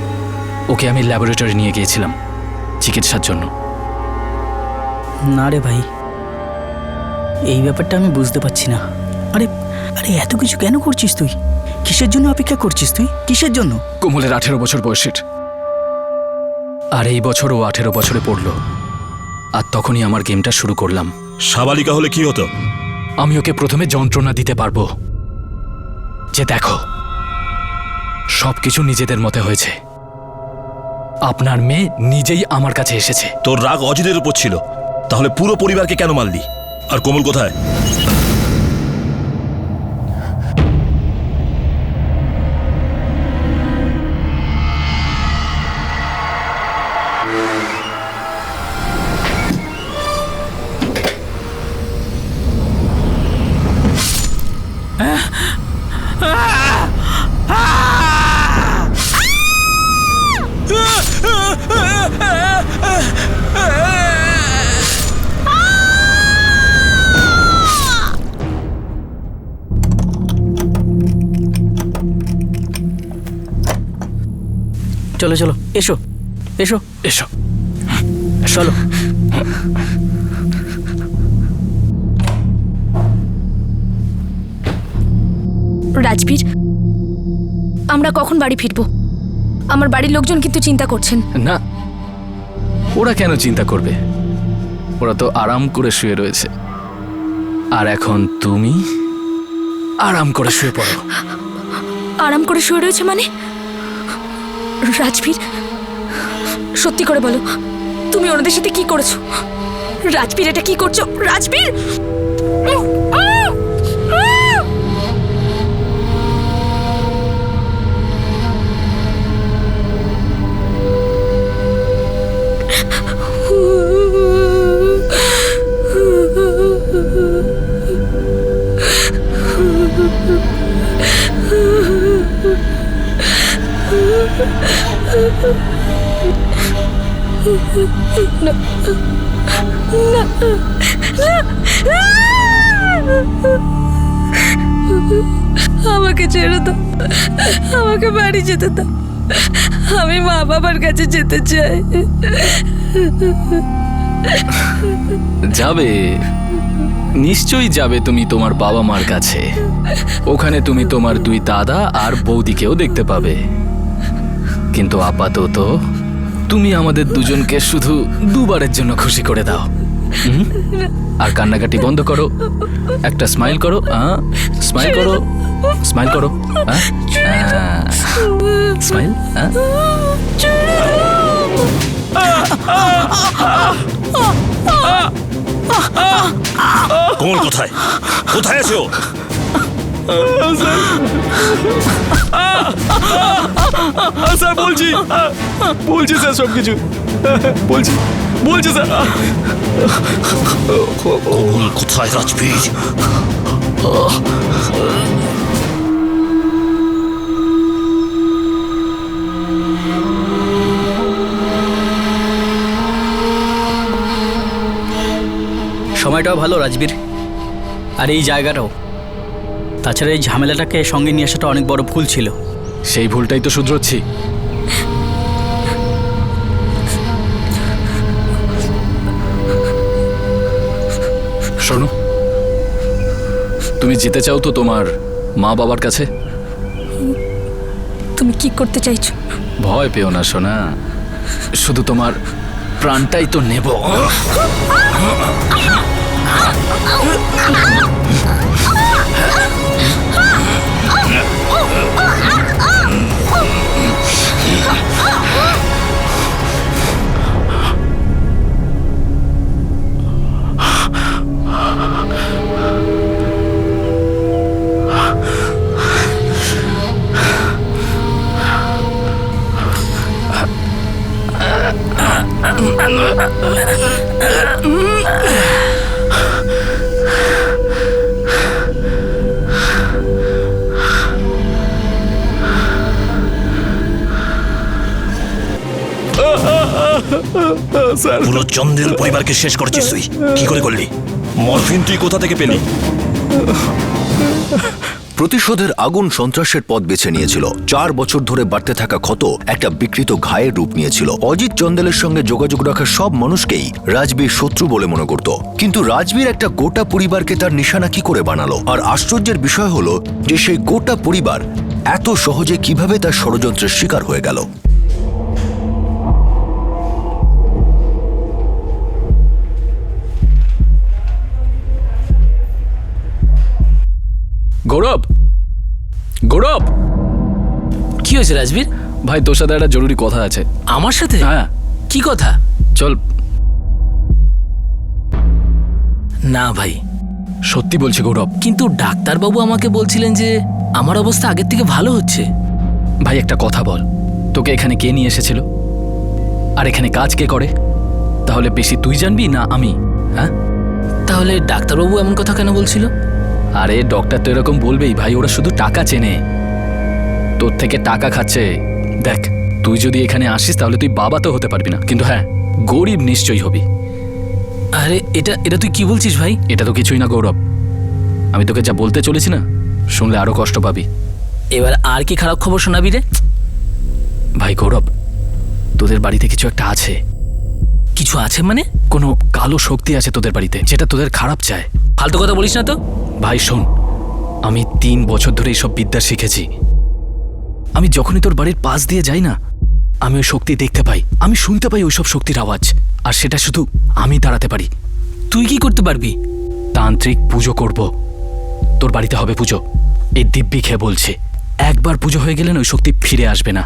ওকে আমি ল্যাবরেটরি নিয়ে গিয়েছিলাম চিকিৎসার জন্য। না রে ভাই, এই ব্যাপারটা আমি বুঝতে পারছি না। আরে আরে এত কিছু কেন করছিস তুই? কিসের জন্য অপেক্ষা করছিস তুই? কিসের জন্য? কোমলের 18 বছর বয়সের, আর এই বছর ও 18 বছরে পড়লো। আর তখনই আমার গেমটা শুরু করলাম। সাবালিকা হলে কি হতো? আমি ওকে প্রথমে যন্ত্রণা দিতে পারবো যে দেখো, সবকিছু নিজেদের মতে হয়েছে। আপনার মেয়ে নিজেই আমার কাছে এসেছে। তোর রাগ অজিতের উপর ছিল, তাহলে পুরো পরিবারকে কেন মারলি? আর কোমল কোথায়? চলো চলো, এসো এসো এসো। চলো। রাজবীর, আমরা কখন বাড়ি ফিরবো? আমার বাড়ির লোকজন কিন্তু চিন্তা করছেন। না, ওরা কেন চিন্তা করবে? ওরা তো আরাম করে শুয়ে রয়েছে। আর এখন তুমি আরাম করে শুয়ে পড়ো। আরাম করে শুয়ে রয়েছে মানে? রাজবীর, সত্যি করে বলো, তুমি ওনাদের সাথে কি করেছো? রাজবীর, এটা কি করছো রাজবীর? আমাকে ছেড়ে দাও, আমাকে বাড়ি যেতে দাও, আমি মা বাবার কাছে যেতে চাই। যাবে, নিশ্চয়ই যাবে তুমি তোমার বাবা মার কাছে। ওখানে তুমি তোমার 2 দাদা আর বৌদিকেও দেখতে পাবে। কিন্তু আপাতত তুমি আমাদের দুজনকে শুধু 2 বারের জন্য খুশি করে দাও। আর কান্নাকাটি বন্ধ করো, একটা স্মাইল করো। স্মাইল করো, স্মাইল করো, স্মাইল। কোমল কোথায়? কোথায় আছো? স্যার বলছি স্যার, সবকিছু বলছি স্যার। কোমল কোথায় রাজবীর? সময়টাও ভালো রাজবীর, আর এই জায়গাটাও। তাছাড়া এই ঝামেলাটাকে সঙ্গে নিয়ে আসাটা অনেক বড় ভুল ছিল। সেই ভুলটাই তো শুধরোচ্ছি। শোনো, তুমি যেতে চাও তো তোমার মা বাবার কাছে? তুমি কি করতে চাইছো? ভয় পেও না সোনা, শুধু তোমার প্রাণটাই তো নেব। পুরো চন্দ্রের পরিবারকে শেষ করছিস তুই। কি করে করলি? মরফিন তুই কোথা থেকে পেলি? প্রতিশোধের আগুন সন্ত্রাসের পথ বেছে নিয়েছিল। 4 বছর ধরে বাড়তে থাকা ক্ষত একটা বিকৃত ঘায়ের রূপ নিয়েছিল। অজিত চন্দেলের সঙ্গে যোগাযোগ রাখা সব মানুষকেই রাজবীর শত্রু বলে মনে করত। কিন্তু রাজবীর একটা গোটা পরিবারকে তার নিশানা কি করে বানালো? আর আশ্চর্যের বিষয় হলো যে সেই গোটা পরিবার এত সহজে কিভাবে তার ষড়যন্ত্রের শিকার হয়ে গেল। গৌরব, গৌরব, কি হয়েছে রাজবীর? ভাই তোর সাথে একটা জরুরি কথা আছে। আমার সাথে? হ্যাঁ। কি কথা? চল। না ভাই, সত্যি বলছি গৌরব। কিন্তু ডাক্তারবাবু আমাকে বলছিলেন যে আমার অবস্থা আগের থেকে ভালো হচ্ছে। ভাই একটা কথা বল, তোকে এখানে কে নিয়ে এসেছিল? আর এখানে কাজ কে করে? তাহলে বেশি তুই জানবি না আমি? হ্যাঁ, তাহলে ডাক্তারবাবু এমন কথা কেন বলছিল? আরে ডক্টর তো এরকম বলবেই ভাই, ওরা শুধু টাকা চেনে, তোর থেকে টাকা খাচ্ছে। দেখ, তুই যদি এখানে আসিস তাহলে তুই বাবা তো হতে পারবি না, কিন্তু হ্যাঁ গরিব নিশ্চয়ই হবি। আরে এটা এটা তুই কি বলছিস ভাই? এটা তো কিছুই না গৌরব, আমি তোকে যা বলতে চলেছি না, শুনলে আরো কষ্ট পাবি। এবার আর কি খারাপ খবর শোনাবি রে? ভাই গৌরব, তোদের বাড়িতে কিছু একটা আছে। কিছু আছে মানে? কোনো কালো শক্তি আছে তোদের বাড়িতে, যেটা তোদের খারাপ চায়। ফালতু কথা বলিস না তো। ভাই শোন, আমি 3 বছর ধরে এইসব বিদ্যা শিখেছি। আমি যখনই তোর বাড়ির পাশ দিয়ে যাই না, আমি ওই শক্তি দেখতে পাই, আমি শুনতে পাই ওইসব শক্তির আওয়াজ, আর সেটা শুধু আমি দাঁড়াতে পারি। তুই কি করতে পারবি? তান্ত্রিক পুজো করব। তোর বাড়িতে হবে পুজো, এই দিব্যি খেয়ে বলছে। একবার পুজো হয়ে গেলে ওই শক্তি ফিরে আসবে না,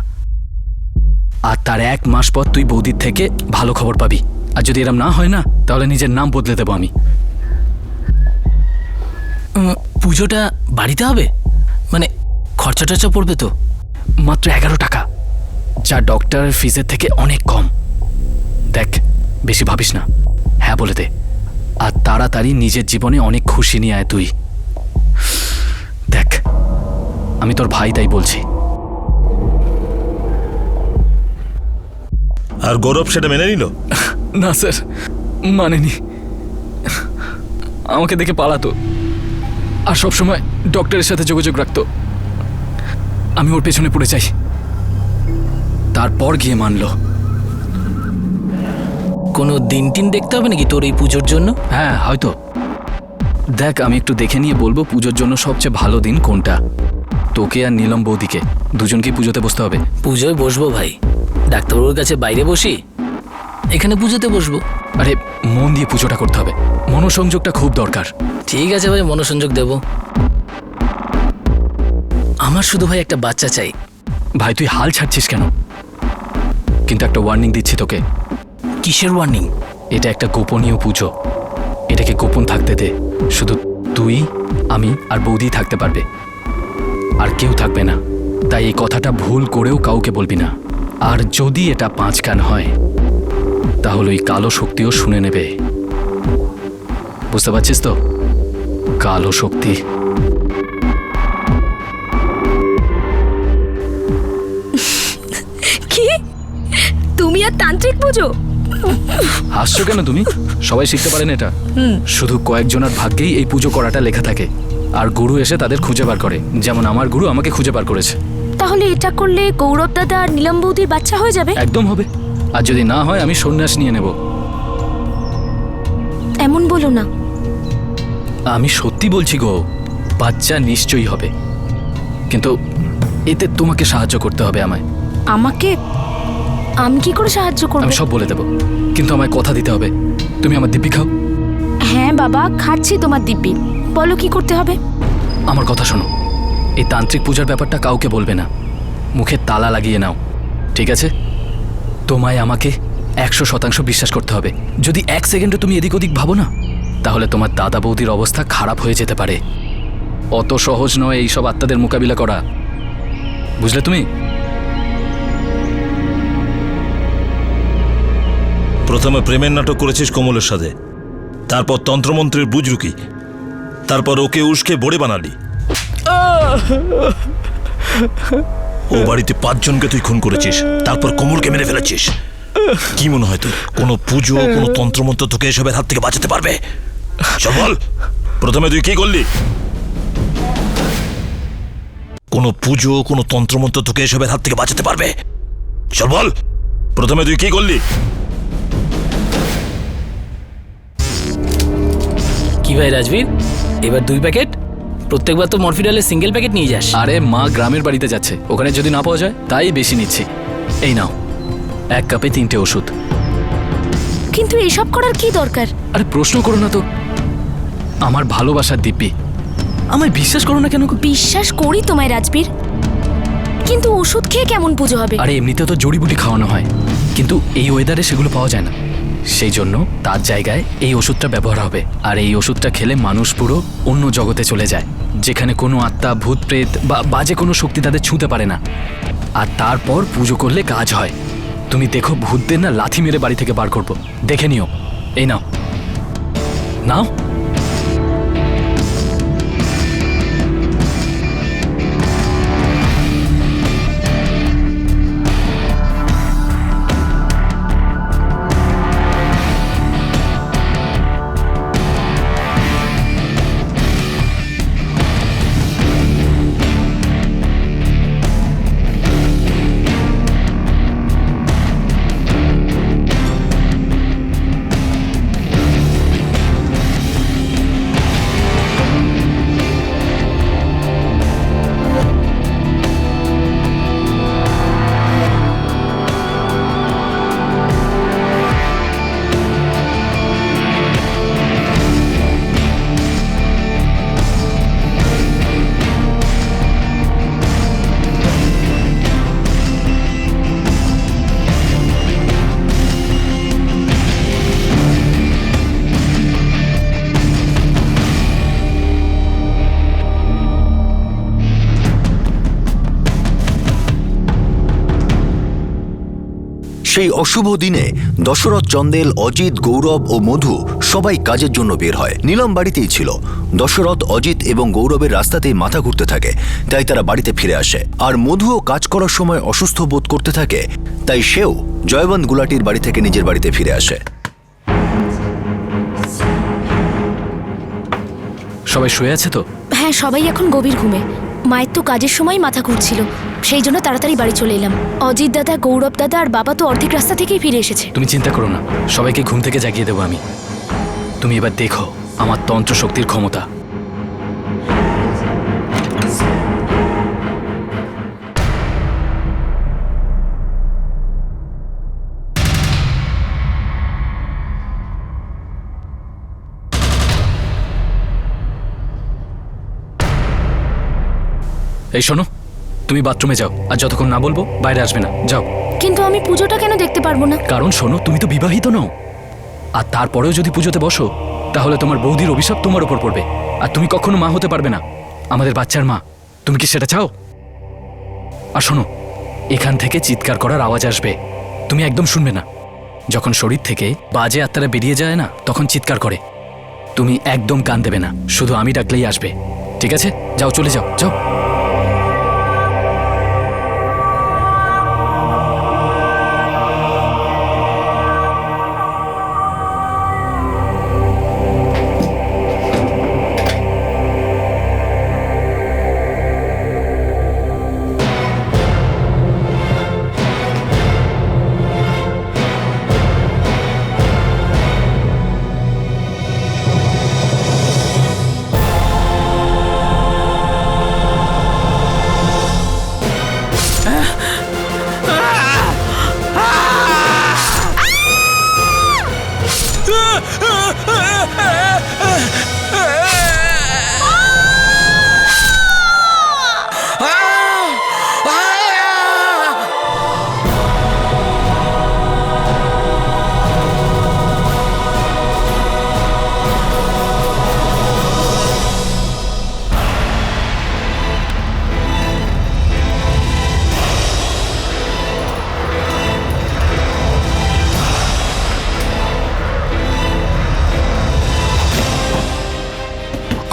আর তার 1 মাস পর তুই বৌদির থেকে ভালো খবর পাবি। আর যদি এরম না হয় না, তাহলে নিজের নাম বদলে দেবো আমি। পুজোটা বাড়িতে হবে? মানে খরচা টরচা পড়বে তো? মাত্র 11 টাকা, যা ডক্টরের ফিজের থেকে অনেক কম। দেখ, বেশি ভাবিস না, হ্যাঁ বলে দে, আর তাড়াতাড়ি নিজের জীবনে অনেক খুশি নিয়ে আয় তুই। দেখ, আমি তোর ভাই তাই বলছি। আর গৌরব সেটা মেনে নিল? না স্যার, মানেনি। আমাকে দেখে পালাতো, আর সবসময় ডক্টরের সাথে যোগাযোগ রাখতো। আমি ওর পেছনে পড়ে যাই, তারপর গিয়ে মানলো। কোনো দিন টিন দেখতে হবে নাকি তোর এই পুজোর জন্য? হ্যাঁ হয়তো। দেখ, আমি একটু দেখে নিয়ে বলবো পুজোর জন্য সবচেয়ে ভালো দিন কোনটা। তোকে আর নীলম বৌদিকে দুজনকেই পুজোতে বসতে হবে। পুজোয় বসবো ভাই, ডাক্তারবাবুর কাছে বাইরে বসি, এখানে পুজোতে বসবো। আরে মন দিয়ে পুজোটা করতে হবে, মনোসংযোগটা খুব দরকার। ঠিক আছে ভাই, মনোসংযোগ দেব। আমার শুধু ভাই একটা বাচ্চা চাই। ভাই তুই হাল ছাড়ছিস কেন? কিন্তু একটা ওয়ার্নিং দিচ্ছি তোকে। কিসের ওয়ার্নিং? এটা একটা গোপনীয় পুজো, এটাকে গোপন থাকতে দে। শুধু তুই, আমি আর বৌদি থাকতে পারবে, আর কেউ থাকবে না। তাই এই কথাটা ভুল করেও কাউকে বলবি না। আর যদি এটা 5 কান হয়, তাহলে ওই কালো শক্তিও শুনে নেবে। বুঝতে পারছিস তো? কালো শক্তি। কি? তুমি আর তান্ত্রিক পুজো? হাসছো কেন তুমি? সবাই শিখতে পারেন এটা? শুধু কয়েকজনের ভাগ্যেই এই পুজো করাটা লেখা থাকে, আর গুরু এসে তাদের খুঁজে বার করে, যেমন আমার গুরু আমাকে খুঁজে বার করেছে। তাহলে এটা করলে গৌরব দাদা আর নীলম বৌদির বাচ্চা হয়ে যাবে? একদম হবে, আর যদি না হয় আমি সন্ন্যাস নিয়ে নেব। এমন বলো না। আমি সত্যি বলছি গো, বাচ্চা নিশ্চয়ই হবে, কিন্তু এতে তোমাকে সাহায্য করতে হবে আমায়। আমাকে? আমি কি করে সাহায্য করব? আমি সব বলে দেব, কিন্তু আমায় কথা দিতে হবে। তুমি আমার দিব্যি খাও। হ্যাঁ বাবা, খাচ্ছি তোমার দিব্যি। বলো কি করতে হবে? আমার কথা শোনো, এই তান্ত্রিক পূজার ব্যাপারটা কাউকে বলবে না, মুখে তালা লাগিয়ে নাও, ঠিক আছে? তোমায় আমাকে 100% বিশ্বাস করতে হবে। যদি 1 সেকেন্ডে তুমি এদিক ওদিক ভাবো না, তাহলে তোমার দাদা বৌদির অবস্থা খারাপ হয়ে যেতে পারে। অত সহজ নয় এইসব আত্মাদের মোকাবিলা করা, বুঝলে তুমি? প্রথমে প্রেমের নাটক করেছিস কমলের সাথে, তারপর তন্ত্রমন্ত্রের বুজরুকি, তারপর ওকে উস্কে বড়ে বানালি। ও বাড়িতে 5 জনকে তুই খুন করেছিস, তারপর কমলকে মেরে ফেলেছিস। কি মনে হয় তোর কোনো পুজো, কোনো তন্ত্রমন্ত্র তোকে এসবের হাত থেকে বাঁচাতে পারবে? চল বল, প্রথমে তুই কি করলি? কোনো পুজো, কোনো তন্ত্রমন্ত্র তোকে এসবের হাত থেকে বাঁচাতে পারবে? চল বল, প্রথমে তুই কি করলি? কি ভাই রাজবীর, এবার 2 প্যাকেট? প্রত্যেকবার তো মরফিডালের সিঙ্গেল প্যাকেট নিয়ে যাস। আরে মা গ্রামের বাড়িতে যাচ্ছে, ওখানে যদি না পাওয়া যায় তাই বেশি নিচ্ছি। এই নাও, 1 কাপে 3টে ওষুধ। কিন্তু এসব করার কি দরকার? আরে প্রশ্ন করো না তো, আমার ভালোবাসার দিব্যি, আমায় বিশ্বাস করো না কেন? বিশ্বাস করি তোমায় রাজবীর, কিন্তু ওষুধ খেয়ে কেমন পুজো হবে? আরে এমনিতে তো জড়িবুটি খাওয়ানো হয়, কিন্তু এই ওয়েদারে সেগুলো পাওয়া যায় না, সেই জন্য তার জায়গায় এই ওষুধটা ব্যবহার হবে। আর এই ওষুধটা খেলে মানুষ পুরো অন্য জগতে চলে যায়, যেখানে কোনো আত্মা, ভূত প্রেত বা বাজে কোনো শক্তি তাদের ছুঁতে পারে না। আর তারপর পুজো করলে কাজ হয়। তুমি দেখো, ভূতদের না লাথি মেরে বাড়ি থেকে বার করবো, দেখে নিও। এই নাও নাও। সেই অশুভ দিনে দশরথ, চন্দেল, অজিত, গৌরব ও মধু সবাই কাজের জন্য বের হয়। নীলম বাড়িতেই ছিল। দশরথ, অজিত এবং গৌরবের রাস্তাতেই মাথা ঘুরতে থাকে, তাই তারা বাড়িতে ফিরে আসে। আর মধুও কাজ করার সময় অসুস্থ বোধ করতে থাকে, তাই সেও জয়বন্ত গুলাটির বাড়ি থেকে নিজের বাড়িতে ফিরে আসে। সবাই শুয়ে আছে তো? হ্যাঁ, সবাই এখন গভীর ঘুমে। মায়ের তো কাজের সময় মাথা ঘুরছিল, সেই জন্য তাড়াতাড়ি বাড়ি চলে এলাম। অজিত দাদা, গৌরব দাদা আর বাবা তো অর্ধেক রাস্তা থেকেই ফিরে এসেছে। তুমি চিন্তা করো না, সবাইকে ঘুম থেকে জাগিয়ে দেবো আমি। তুমি এবার দেখো আমার তন্ত্র শক্তির ক্ষমতা। এই শোনো, তুমি বাথরুমে যাও, আর যতক্ষণ না বলবো বাইরে আসবে না। যাও। কিন্তু আমি পুজোটা কেন দেখতে পারবো না? কারণ শোনো, তুমি তো বিবাহিত নও, আর তারপরেও যদি পুজোতে বসো তাহলে তোমার বৌদির অভিশাপ তোমার উপর পড়বে, আর তুমি কখনো মা হতে পারবে না, আমাদের বাচ্চার মা। তুমি কি সেটা চাও? আর শোনো, এখান থেকে চিৎকার করার আওয়াজ আসবে, তুমি একদম শুনবে না। যখন শরীর থেকে বাজে আত্মারা বেরিয়ে যায় না, তখন চিৎকার করে। তুমি একদম কান দেবে না, শুধু আমি ডাকলেই আসবে, ঠিক আছে? যাও, চলে যাও, যাও।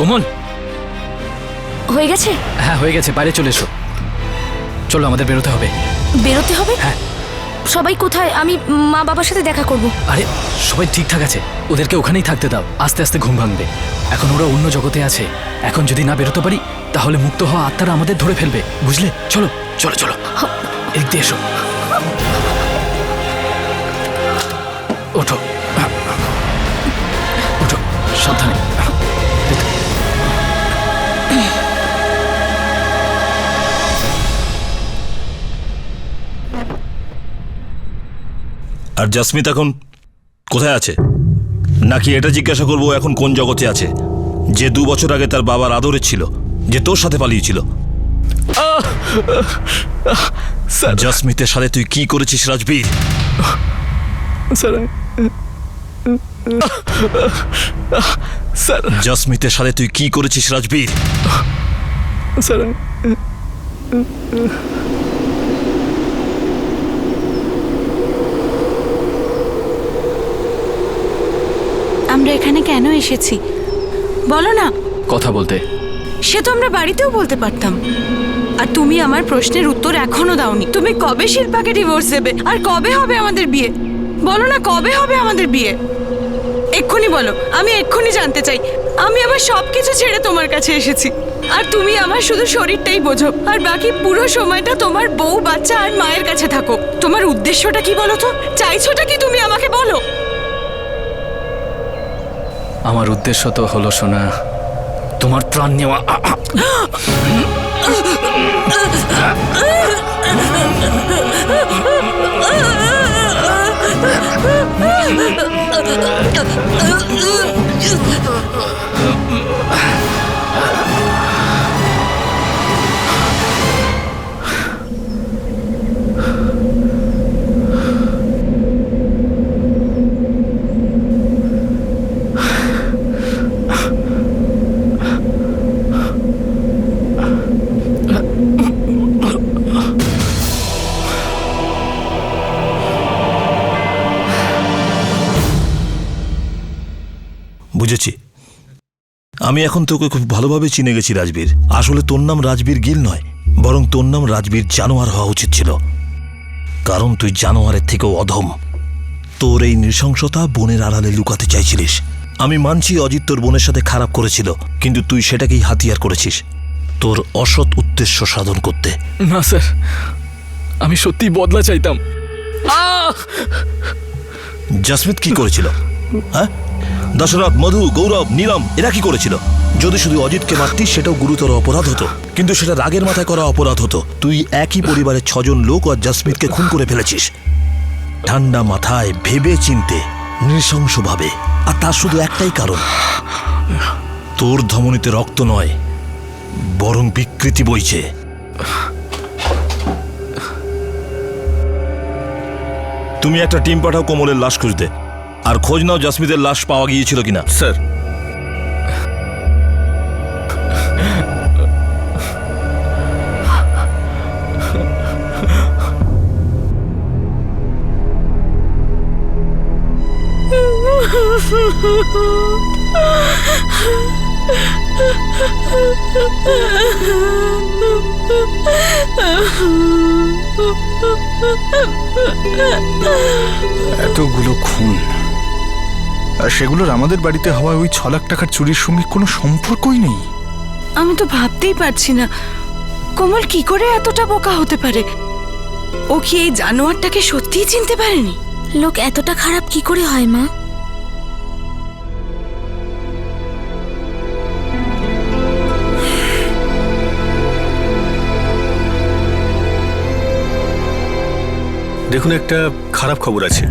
কোমল, হয়ে গেছে? হ্যাঁ হয়ে গেছে, বাইরে চলে এসো। চলো, আমাদের বেরোতে হবে। বেরোতে হবে? হ্যাঁ। সবাই কোথায়? আমি মা বাবার সাথে দেখা করব। আরে সবাই ঠিকঠাক আছে, ওদেরকে ওখানেই থাকতে দাও, আস্তে আস্তে ঘুম ভাঙবে। এখন ওরা অন্য জগতে আছে, এখন যদি না বেরোতে পারি তাহলে মুক্ত হওয়া আত্মারা আমাদের ধরে ফেলবে, বুঝলে? চলো চলো চলো, এদিক দিয়ে এসো। ওঠো ওঠো, সাবধানে। আর জাসমিত এখন কোথায় আছে? নাকি এটা জিজ্ঞাসা করবো এখন কোন জগতে আছে, যে 2 বছর আগে তার বাবার আদরে ছিল, যে তোর সাথে পালিয়েছিল? জাসমিতের সাথে তুই কি করেছিস রাজবীর? জাসমিতের সাথে তুই কি করেছিস রাজবীর? আমরা এখানে কেন এসেছি বলো না? কথা বলতে। সে তো আমরা বাড়িতেও বলতে পারতাম। আর তুমি আমার প্রশ্নের উত্তর এখনো দাওনি। তুমি কবে শিল্পাকে ডিভোর্স দেবে? আর কবে হবে আমাদের বিয়ে? বলো না, কবে হবে আমাদের বিয়ে? এক্ষুনি বলো, আমি এক্ষুনি জানতে চাই। আমি আমার সবকিছু ছেড়ে তোমার কাছে এসেছি, আর তুমি আমার শুধু শরীরটাই বোঝো, আর বাকি পুরো সময়টা তোমার বউ, বাচ্চা আর মায়ের কাছে থাকো। তোমার উদ্দেশ্যটা কি বলো তো? চাইছোটা কি তুমি আমাকে বলো? আমার উদ্দেশ্য তো হলো সোনা, তোমার প্রাণ নেওয়া। বুঝেছি। আমি এখন তোকে খুব ভালোভাবে চিনে গেছি রাজবীর। আসলে তোর নাম রাজবীর গিল নয়, বরং তোর নাম রাজবীর জানোয়ার হওয়া উচিত ছিল, কারণ তুই জানোয়ারের থেকেও অধম। তোর এই নৃশংসতা বোনের আড়ালে লুকাতে চাইছিলিস। আমি মানছি অজিত তোর বোনের সাথে খারাপ করেছিল, কিন্তু তুই সেটাকেই হাতিয়ার করেছিস তোর অসৎ উদ্দেশ্য সাধন করতে। না স্যার, আমি সত্যি বদলা চাইতাম। জাসমিত কি করেছিল? হ্যাঁ, দশরথ, মধু, গৌরব, নীলম এরা কি করেছিল? যদি শুধু অজিতকে মারতিস সেটাও গুরুতর অপরাধ হতো, কিন্তু সেটা রাগের মাথায় করা অপরাধ হতো। তুই একই পরিবারের 6 জন লোক আর জাসমিতকে খুন করে ফেলেছিস, ঠান্ডা মাথায়, ভেবে চিনতে, নৃশংসভাবে। আর তার শুধু একটাই কারণ, তোর ধমনীতে রক্ত নয় বরং বিকৃতি বইছে। তুমি একটা টিম পাঠাও কোমলের লাশ খুঁজতে, আর খোঁজ নাও জাসমিতের লাশ পাওয়া গিয়েছিল কিনা। স্যার, এতগুলো খুন, আর সেগুলোর আমাদের বাড়িতে হওয়া ওই 6 লাখ টাকার চুরির সঙ্গে কোনো সম্পর্কই নেই। আমি তো ভাবতেই পারছি না কোমল কি করে এতটা বোকা হতে পারে। ও কি এই জানোয়ারটাকে সত্যিই চিনতে পারেনি? লোক এতটা খারাপ কি করে হয় মা? দেখুন, একটা খারাপ খবর আছে।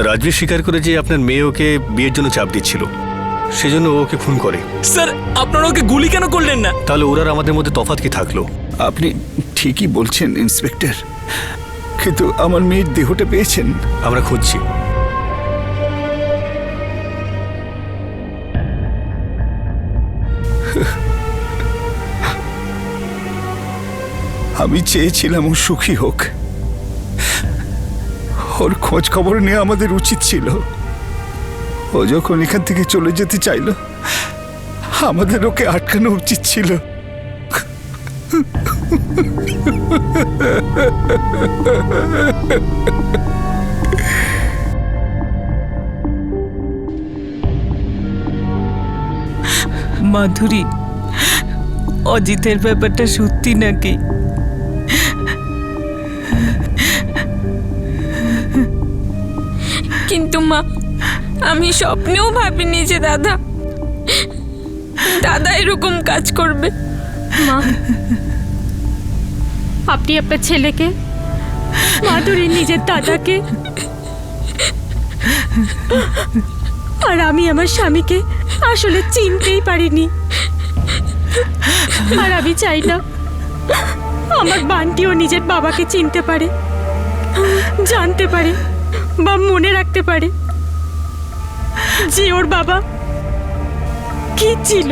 রাজবীর স্বীকার করে যে আপনার মেয়ে ওকে বিয়ের জন্য চাপ দিচ্ছিল, সেজন্য ও ওকে খুন করে। স্যার, আপনারা ওকে গুলি কেন করলেন না? তাহলে ওরা আর আমাদের মধ্যে তফাৎ কি থাকলো? আপনি ঠিকই বলছেন ইন্সপেক্টর, কিন্তু আমার মেয়ের দেহটা পেয়েছেন? আমরা খুঁজছি। আমি চেয়েছিলাম ও সুখী হোক, ওর খোঁজ খবর নেওয়া আমাদের উচিত ছিল। ও যখন এখান থেকে চলে যেতে চাইল, আমাদের ওকে আটকানো উচিত ছিল। মাধুরী, অজিতের ব্যাপারটা সত্যি নাকি? কিন্তু মা, আমি স্বপ্নেও ভাবিনি যে দাদা এরকম কাজ করবে। মা, আপনি আপনার ছেলেকে, মাধুরী নিজের দাদাকে, আর আমি আমার স্বামীকে আসলে চিনতেই পারিনি। আর আমি চাই না আমার বান্টিও নিজের বাবাকে চিনতে পারে, জানতে পারে বা মনে রাখতে পারে যে ওর বাবা কি ছিল।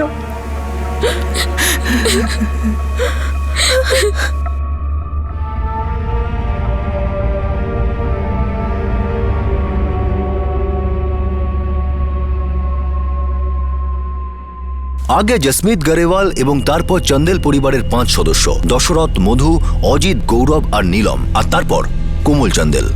আগে জসমিত গরেওয়াল এবং তারপর চন্দেল পরিবারের 5 সদস্য, দশরথ, মধু, অজিত, গৌরব আর নীলম, আর তারপর কোমল চন্দেল।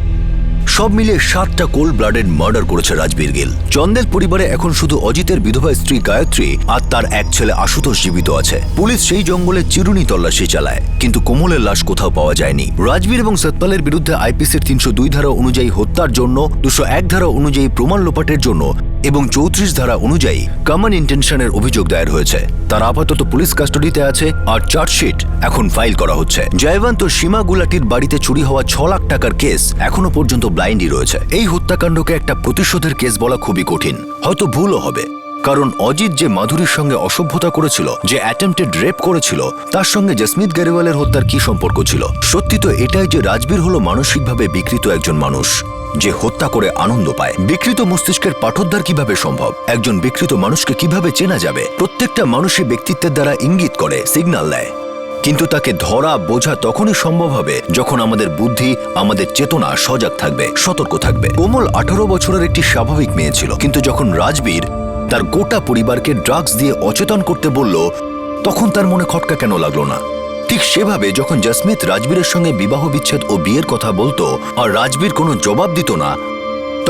সব মিলিয়ে 7টা কোল্ড ব্লাডেড মার্ডার করেছে রাজবীর গিল। চন্দেল পরিবারে এখন শুধু অজিতের বিধবা স্ত্রী গায়ত্রী আর তার এক ছেলে আশুতোষ জীবিত আছে। পুলিশ সেই জঙ্গলে চিরুনি তল্লাশি চালায়, কিন্তু কোমলের লাশ কোথাও পাওয়া যায়নি। রাজবীর এবং সতপালের বিরুদ্ধে আইপিসির 302 ধারা অনুযায়ী হত্যার জন্য, 201 ধারা অনুযায়ী প্রমাণ লোপাটের জন্য এবং 34 ধারা অনুযায়ী কমন ইন্টেনশনের অভিযোগ দায়ের হয়েছে। তারা আপাতত পুলিশ কাস্টাডিতে আছে আর চার্জশিট এখন ফাইল করা হচ্ছে। জয়বন্ত ও সীমা গুলাটির বাড়িতে চুরি হওয়া 6 লাখ টাকার কেস এখনো পর্যন্ত ব্লাইন্ডই রয়েছে। এই হত্যাকাণ্ডকে একটা প্রতিশোধের কেস বলা খুবই কঠিন, হয়তো ভুলও হবে, কারণ অজিত যে মাধুরীর সঙ্গে অসভ্যতা করেছিল, যে অ্যাটেম্পটেড রেপ করেছিল, তার সঙ্গে জসমিত গরেওয়ালের হত্যার কি সম্পর্ক ছিল? সত্যি তো এটাই যে রাজবীর হলো মানসিকভাবে বিকৃত একজন মানুষ, যে হত্যা করে আনন্দ পায়। বিকৃত মস্তিষ্কের পাঠোদ্ধার কিভাবে সম্ভব? একজন বিকৃত মানুষকে কিভাবে চেনা যাবে? প্রত্যেকটা মানুষই ব্যক্তিত্বের দ্বারা ইঙ্গিত করে, সিগন্যাল দেয়, কিন্তু তাকে ধরা বোঝা তখনই সম্ভব হবে যখন আমাদের বুদ্ধি, আমাদের চেতনা সজাগ থাকবে, সতর্ক থাকবে। কোমল 18 বছরের একটি স্বাভাবিক মেয়ে ছিল, কিন্তু যখন রাজবীর তার গোটা পরিবারকে ড্রাগস দিয়ে অচেতন করতে বলল, তখন তার মনে খটকা কেন লাগলো না? ঠিক সেভাবে যখন জসমিত রাজবীরের সঙ্গে বিবাহ বিচ্ছেদ ও বিয়ের কথা বলতো আর রাজবীর কোনো জবাব দিত না,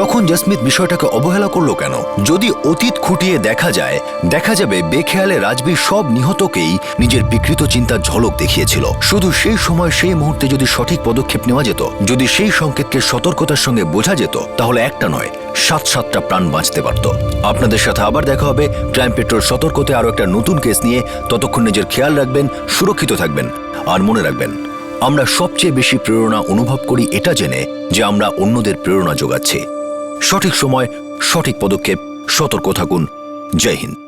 তখন জসমিত বিষয়টাকে অবহেলা করলো কেন? যদি অতীত খুঁটিয়ে দেখা যাবে বেখেয়ালে রাজবীর সব নিহতকেই নিজের বিকৃত চিন্তার ঝলক দেখিয়েছিল। শুধু সেই সময় সেই মুহূর্তে যদি সঠিক পদক্ষেপ নেওয়া যেত, যদি সেই সংকেতকে সতর্কতার সঙ্গে বোঝা যেত, তাহলে একটা নয় 7-7টা প্রাণ বাঁচতে পারত। আপনাদের সাথে আবার দেখা হবে ক্রাইম পেট্রোল সতর্কতে আরো একটা নতুন কেস নিয়ে। ততক্ষণ নিজের খেয়াল রাখবেন, সুরক্ষিত থাকবেন, আর মনে রাখবেন, আমরা সবচেয়ে বেশি প্রেরণা অনুভব করি এটা জেনে যে আমরা অন্যদের প্রেরণা যোগাচ্ছি। সঠিক সময়, সঠিক পদক্ষেপ, সতর্ক থাকুন। জয় হিন্দ।